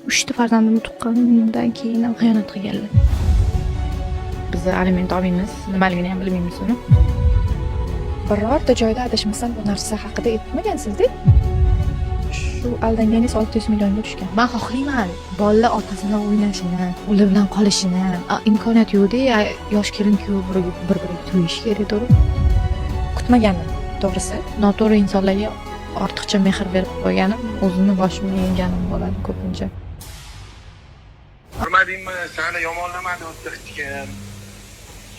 3 farzandimni tuqqanimdan keyin ham xiyonat qilganlar. Biz aliment olmaymiz, nimaligini ham bilmaymiz uni. Birorta joyda adashmasam bu narsa haqida aytmagansiz-da? Shu aldanganingiz 600 millionga tushgan. Men xohlayman bolalar otasini o'ynashini, ular bilan qolishini. Imkoniyat yo'q-da, yosh kelin-kuyov bir-biriga to'yish kerak, to'g'ri? Kutmagandim, to'g'risi. Noto'g'ri insonlarga ortiqcha mehr berib qo'yganim, o'zimni boshimga yenganim bo'ladi ko'pincha. Ko'rmadingmi? Seni yomonlamadi o'tda hech kim.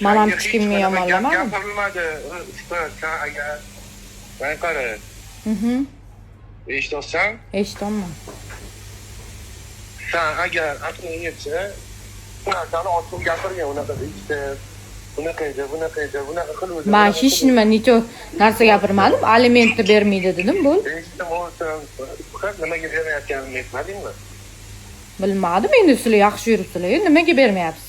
Men ham hech kimni yomonlamadim. Gapirilmadi. Usta, sen agar men qara. Eshitsan? Eshitaman. Sen agar aqling yetsa, seni otib gapirgan unaqa işte. Bunaqa qilib. Men hech nima necha narsa gapirmadim. Alimentni bermaydi dedim, bo'ldi. Nimaga bermayotganimni aytmadingmi? Bilmadim, endi sizlar yaxshi yuribsizlar. Nimaga bermayapsiz?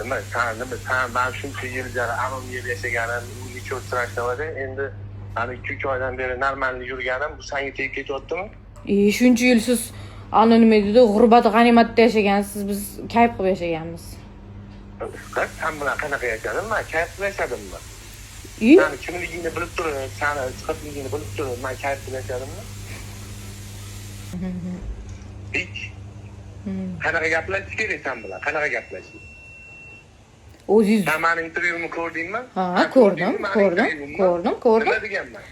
Nima, sen ben shuncha yillar amam yeb yashaganim, necha o'tirashdavadi. Endi ana 2-3 oydan beri normalni yurganim, bu senga tegib ketyaptimi? Shuncha yil siz ana nima deydi, g'urbat g'animatda yashagansiz, biz kayf qilib yashaganmiz. Sen bilan qanaqa yashadim? Men kayf qilib yashadimmi? Sen kimligingni bilib turib, seni sifatligingni bilib turib, men kayf qilib yashadimmi? Hech. Qanaqa gaplash kerak sen bilan? Qanaqa gaplash? O'zingiz Sen mening intervyumni ko'rdingmi? Ha, ko'rdim. Nima deganman?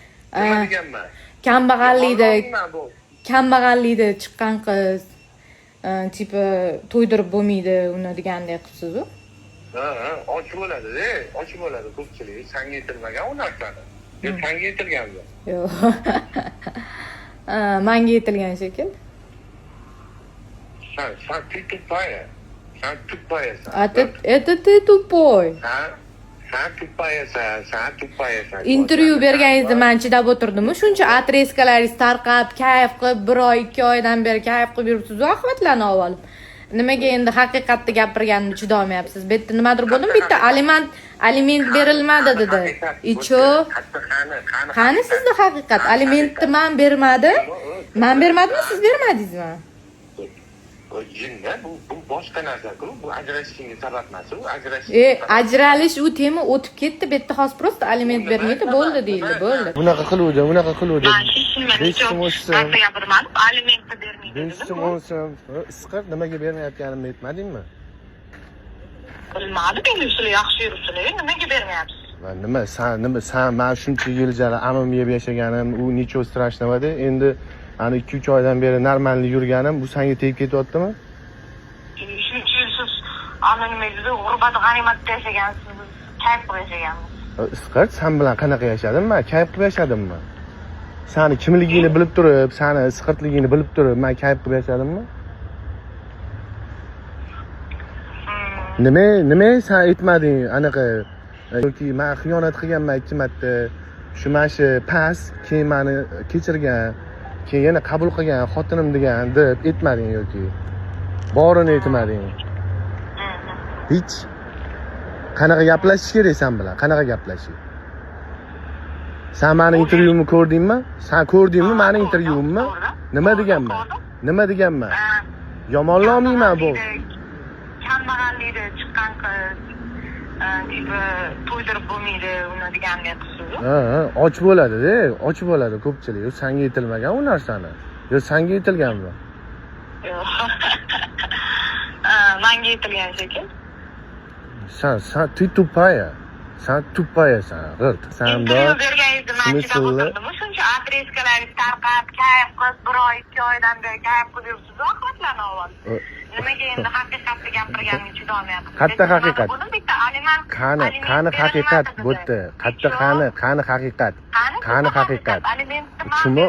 Kambag'allikda chiqqan qiz, tipi to'ydirib bo'lmaydi, uni degandek qilsiz-ku. Ha, och bo'ladi-da, och bo'ladi ko'pchilik. Senga yetilmagan u narsani. Senga yetilganmi? Yo'q. Menga yetilgan shekil. Sen tupaya. Sen tupayasan. Ты тупой. Sen tupayasan. Intervyu berganingizda men chidab o'tirdim. Shuncha adreskalaringiz tarqab, kayf qilib 1 oy, 2 oydan beri kayf qilib yuribsiz, oqibatlarni olib. Nimaga endi haqiqatni gapirganimni chidolmayapsiz? Bu yerda nimadir bo'ldim, bitta aliment berilmadi dedi. Icho. Qani sizda haqiqat? Alimentni men bermadim. Men bermadimmi, siz bermadingizmi? Jinda bu boshqa narsa-ku. Bu ajrashishingga sabab emas, u ajrash. Ajralish u tema o'tib ketdi. Bu yerda hozir prosta aliment bermaydi, bo'ldi deyildi, bo'ldi. Bunaqa qiluvdi. Hech narsa gapirmadim, alimentni bermaydi dedim. Isqir nimaga bermayotganimni aytmadingmi? Bilmadim, endi sizlar yaxshi yuribsizlar, nimaga bermayapsiz? Nima, sen men shuncha yillar amam yeb yashaganim, u necha o'stirashnavadi. Endi ana 2-3 oydan beri normalni yurganim, bu senga tegib ketyaptimi? Shuncha yil siz ana nima deydi, g'urbat g'animatda yashagansiz, biz kayf qilib yashaganmiz. Isqir, sen bilan qanaqa yashadim? Men kayf qilib yashadimmi? Seni kimligingni bilib turib, seni isqirtligingni bilib turib, men kayf qilib yashadimmi? Nima sen aytmading anaqa yoki men xiyonat qilganman 2 marta. Shu mashi pas, keyin meni kechirgan, keyin yana qabul qilgan xotinim degan deb aytmading yoki borini aytmading. Hech qanaqa gaplashish kerak sen bilan? Qanaqa gaplashish? Sen meni intervyumni ko'rdingmi? Sen ko'rdingmi meni intervyumni? Nima deganman? Yomonlamayman bu. Kambag'allikda chiqqan qiz, tipi to'ydirib bo'lmaydi, uni degandek qilsiz-ku. Ha, och bo'ladi-da, och bo'ladi ko'pchilik. Senga yetilmagan u narsani. Yo, senga yetilganmi? Yo'q. Menga yetilgan shekil. Sen tupaya. Sen tupayasan, g'irt. Senda berganingizda men chidab o'tirdim. Shuncha adreskalaringiz tarqab, kayf qilib 1 oy, 2 oydan beri kayf qilib yuribsiz, oqibatlarni olib. Nimaga endi haqiqatni gapirganimni chidolmayapsiz? Qayerda haqiqat? Bitta aliment. Qani haqiqat bu yerda? Qani haqiqat? Qani haqiqat? Alimentni Shuni